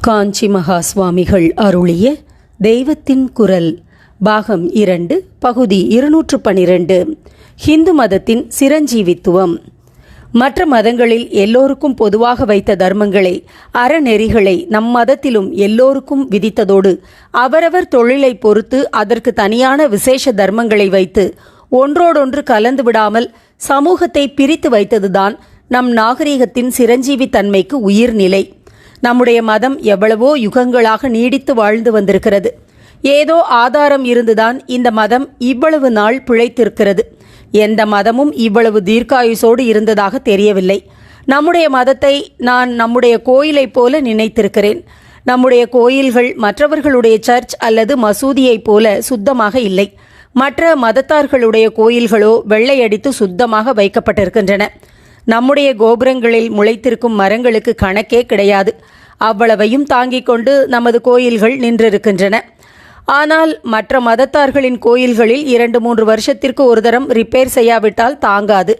காஞ்சி மகா சுவாமிகள் அருளிய தெய்வத்தின் குரல் பாகம் 2 பகுதி 212 ஹிந்து மதத்தின் சிரஞ்சீவித்துவம். மற்ற மதங்களில் எல்லோருக்கும் பொதுவாக வைத்த தர்மங்களை, அறநெறிகளை நம் மதத்திலும் எல்லோருக்கும் விதித்ததோடு அவரவர் தொழிலை பொறுத்து அதற்கு தனியான விசேஷ தர்மங்களை வைத்து ஒன்றோடொன்று கலந்து விடாமல் சமூகத்தை பிரித்து வைத்ததுதான் நம் நாகரிகத்தின் சிரஞ்சீவி தன்மைக்கு உயிர்நிலை. நம்முடைய மதம் எவ்வளவோ யுகங்களாக நீடித்து வாழ்ந்து வந்திருக்கிறது. ஏதோ ஆதாரம் இருந்துதான் இந்த மதம் இவ்வளவு நாள் பிழைத்திருக்கிறது. எந்த மதமும் இவ்வளவு தீர்க்காயுசோடு இருந்ததாக தெரியவில்லை. நம்முடைய மதத்தை நான் நம்முடைய கோயிலைப் போல நினைத்திருக்கிறேன். நம்முடைய கோயில்கள் மற்றவர்களுடைய சர்ச் அல்லது மசூதியைப் போல சுத்தமாக இல்லை. மற்ற மதத்தார்களுடைய கோயில்களோ வெள்ளையடித்து சுத்தமாக வைக்கப்பட்டிருக்கின்றன. நம்முடைய கோபுரங்களில் முளைத்திருக்கும் மரங்களுக்கு கணக்கே கிடையாது. அவ்வளவையும் தாங்கிக் கொண்டு நமது கோயில்கள் நின்றிருக்கின்றன. ஆனால் மற்ற மதத்தார்களின் கோயில்களில் 2-3 வருஷத்திற்கு ஒரு தரம் ரிப்பேர் செய்யாவிட்டால் தாங்காது.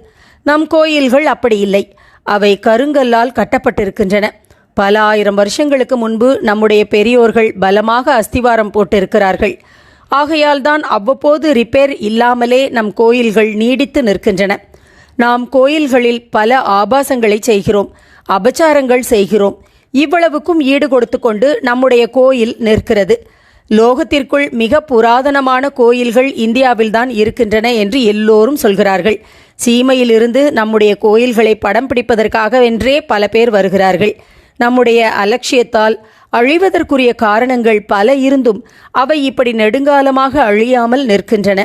நம் கோயில்கள் அப்படி இல்லை. அவை கருங்கல்லால் கட்டப்பட்டிருக்கின்றன. பல ஆயிரம் வருஷங்களுக்கு முன்பு நம்முடைய பெரியோர்கள் பலமாக அஸ்திவாரம் போட்டிருக்கிறார்கள். ஆகையால் தான் அவ்வப்போது ரிப்பேர் இல்லாமலே நம் கோயில்கள் நீடித்து நிற்கின்றன. நாம் கோயில்களில் பல ஆபாசங்களை செய்கிறோம், அபச்சாரங்கள் செய்கிறோம். இவ்வளவுக்கும் ஈடு கொடுத்து கொண்டு நம்முடைய கோயில் நிற்கிறது. லோகத்திற்குள் மிக புராதனமான கோயில்கள் இந்தியாவில்தான் இருக்கின்றன என்று எல்லோரும் சொல்கிறார்கள். சீமையிலிருந்து நம்முடைய கோயில்களை படம் பிடிப்பதற்காகவென்றே பல பேர் வருகிறார்கள். நம்முடைய அலட்சியத்தால் அழிவதற்குரிய காரணங்கள் பல இருந்தும் அவை இப்படி நெடுங்காலமாக அழியாமல் நிற்கின்றன.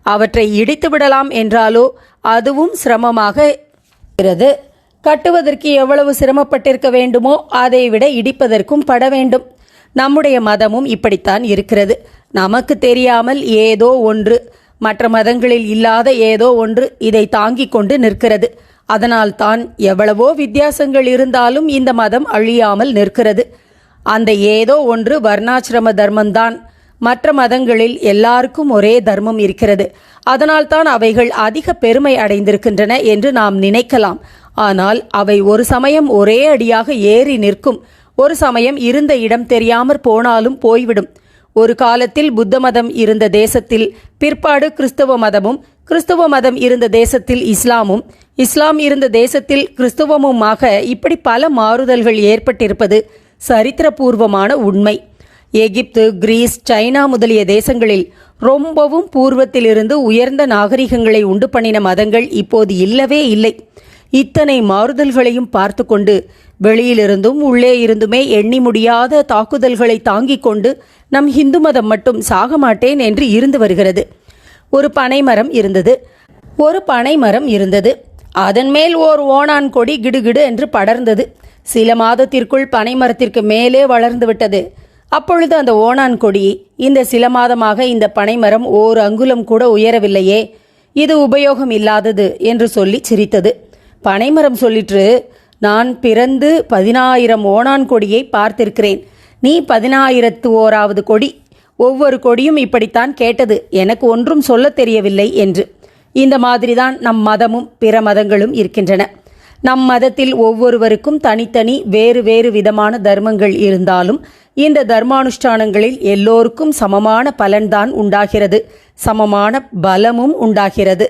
அவற்றை இடித்து விடலாம் என்றாலோ அதுவும் சிரமமாக இருக்கிறது. கட்டுவதற்கு எவ்வளவு சிரமப்பட்டிருக்க வேண்டுமோ அதை விட இடிப்பதற்கும் பட வேண்டும். நம்முடைய மதமும் இப்படித்தான் இருக்கிறது. நமக்கு தெரியாமல் ஏதோ ஒன்று, மற்ற மதங்களில் இல்லாத ஏதோ ஒன்று இதை தாங்கிக் கொண்டு நிற்கிறது. அதனால் தான் எவ்வளவோ வித்தியாசங்கள் இருந்தாலும் இந்த மதம் அழியாமல் நிற்கிறது. அந்த ஏதோ ஒன்று வர்ணாசிரம தர்மம்தான். மற்ற மதங்களில் எல்லாருக்கும் ஒரே தர்மம் இருக்கிறது. அதனால்தான் அவைகள் அதிக பெருமை அடைந்திருக்கின்றன என்று நாம் நினைக்கலாம். ஆனால் அவை ஒரு சமயம் ஒரே அடியாக ஏறி நிற்கும். ஒரு சமயம் இருந்த இடம் தெரியாமற் போனாலும் போய்விடும். ஒரு காலத்தில் புத்த மதம் இருந்த தேசத்தில் பிற்பாடு கிறிஸ்தவ மதமும், கிறிஸ்தவ மதம் இருந்த தேசத்தில் இஸ்லாமும், இஸ்லாம் இருந்த தேசத்தில் கிறிஸ்தவமுமாக இப்படி பல மாறுதல்கள் ஏற்பட்டிருப்பது சரித்திரபூர்வமான உண்மை. எகிப்து, கிரீஸ், சைனா முதலிய தேசங்களில் ரொம்பவும் பூர்வத்திலிருந்து உயர்ந்த நாகரிகங்களை உண்டு பண்ணின மதங்கள் இப்போது இல்லவே இல்லை. இத்தனை மாறுதல்களையும் பார்த்து கொண்டு வெளியிலிருந்தும் உள்ளே இருந்துமே எண்ணி முடியாத தாக்குதல்களை தாங்கிக் கொண்டு நம் இந்து மதம் மட்டும் சாக மாட்டேன் என்று இருந்து வருகிறது. ஒரு பனைமரம் இருந்தது. அதன் மேல் ஓர் ஓணான் கொடி கிடுகிடு என்று படர்ந்தது. சில மாதத்திற்குள் பனைமரத்திற்கு மேலே வளர்ந்து விட்டது. அப்பொழுது அந்த ஓணான் கொடி, இந்த சில மாதமாக இந்த பனைமரம் 1 அங்குலம் கூட உயரவில்லையே, இது உபயோகம் இல்லாதது என்று சொல்லி சிரித்தது. பனைமரம் சொல்லிற்று, நான் பிறந்து 10,000 ஓணான் கொடியை பார்த்திருக்கிறேன். நீ 11,000வது கொடி. ஒவ்வொரு கொடியும் இப்படித்தான் கேட்டது. எனக்கு ஒன்றும் சொல்ல தெரியவில்லை என்று. இந்த மாதிரிதான் நம் மதமும் பிற மதங்களும் இருக்கின்றன. நம் மதத்தில் ஒவ்வொருவருக்கும் தனித்தனி வேறு வேறு விதமான தர்மங்கள் இருந்தாலும் இந்த தர்மானுஷ்டானங்களில் எல்லோருக்கும் சமமான பலன்தான் உண்டாகிறது, சமமான பலமும் உண்டாகிறது.